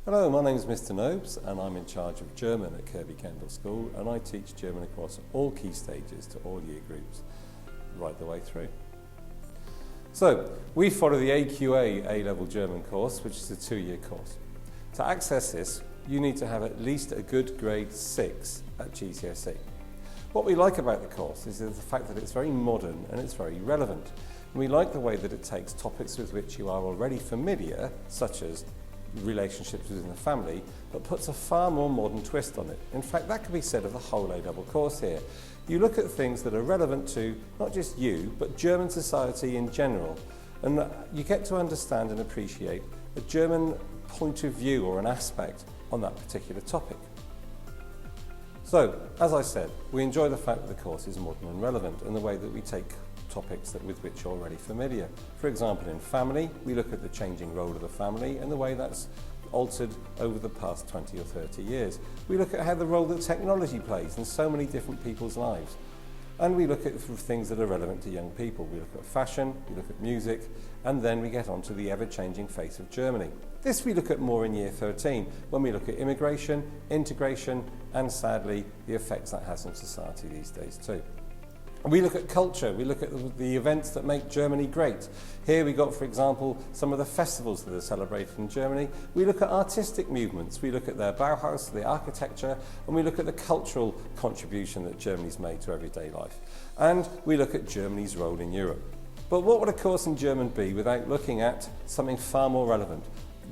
Hello, my name is Mr. Nobes and I'm in charge of German at Kirkbie Kendal School, and I teach German across all key stages to all year groups right the way through. So, we follow the AQA A-Level German course, which is a 2-year course. To access this, you need to have at least a good grade 6 at GCSE. What we like about the course is the fact that it's very modern and it's very relevant. And we like the way that it takes topics with which you are already familiar, such as relationships within the family, but puts a far more modern twist on it. In fact, that could be said of the whole A-Level course here. You look at things that are relevant to not just you, but German society in general, and you get to understand and appreciate a German point of view or an aspect on that particular topic. So, as I said, we enjoy the fact that the course is modern and relevant and the way that we take topics with which you're already familiar. For example, in family, we look at the changing role of the family and the way that's altered over the past 20 or 30 years. We look at how the role that technology plays in so many different people's lives. And we look at things that are relevant to young people. We look at fashion, we look at music, and then we get on to the ever-changing face of Germany. This we look at more in Year 13, when we look at immigration, integration, and sadly, the effects that has on society these days too. We look at culture, we look at the events that make Germany great. Here we got, for example, some of the festivals that are celebrated in Germany. We look at artistic movements, we look at their Bauhaus, the architecture, and we look at the cultural contribution that Germany's made to everyday life. And we look at Germany's role in Europe. But what would a course in German be without looking at something far more relevant?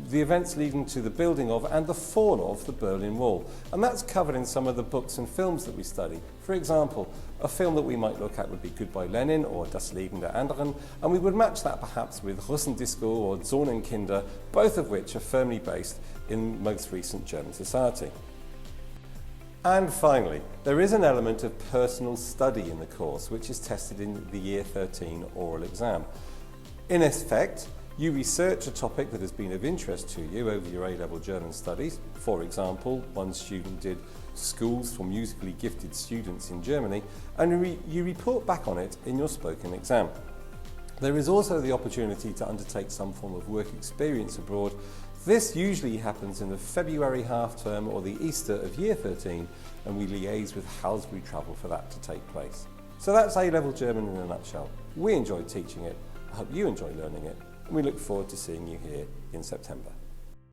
The events leading to the building of and the fall of the Berlin Wall. And that's covered in some of the books and films that we study. For example, a film that we might look at would be Goodbye Lenin or Das Leben der Anderen, and we would match that perhaps with Russendisco or Zornenkinder, both of which are firmly based in most recent German society. And finally, there is an element of personal study in the course, which is tested in the Year 13 oral exam. In effect, you research a topic that has been of interest to you over your A-Level German studies. For example, one student did schools for musically gifted students in Germany, and you report back on it in your spoken exam. There is also the opportunity to undertake some form of work experience abroad. This usually happens in the February half term or the Easter of Year 13, and we liaise with Halsbury Travel for that to take place. So that's A-Level German in a nutshell. We enjoy teaching it. I hope you enjoy learning it. We look forward to seeing you here in September.